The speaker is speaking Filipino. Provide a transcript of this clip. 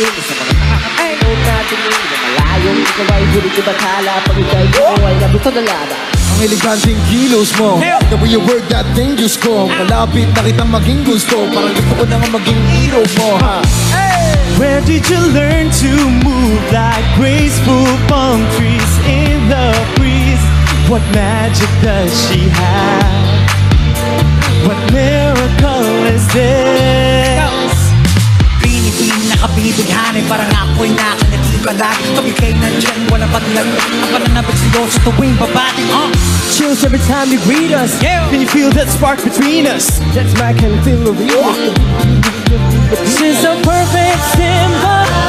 natin sa mga nakakapanood natin ngayon na malayong ikaw ay huli ko bathala pag ika'y buhay na gusto na lada. Ang eleganteng kilos mo, the way you work that thing, Diyos ko. Malapit na kitang maging gusto, parang gusto ko na nga maging hero mo, ha? Where did you learn to move like graceful palm trees in the breeze? What magic does she have? What miracle is this? Pinipin na kabibighani, parang ako'y nakanatibala. Kapag kayo nandyan, walang paglag. Ang pananabig sa'yo sa tuwing babati. Chills every time you greet us. Can you feel that spark between us? That's my kind of thing of you. She's a perfect symbol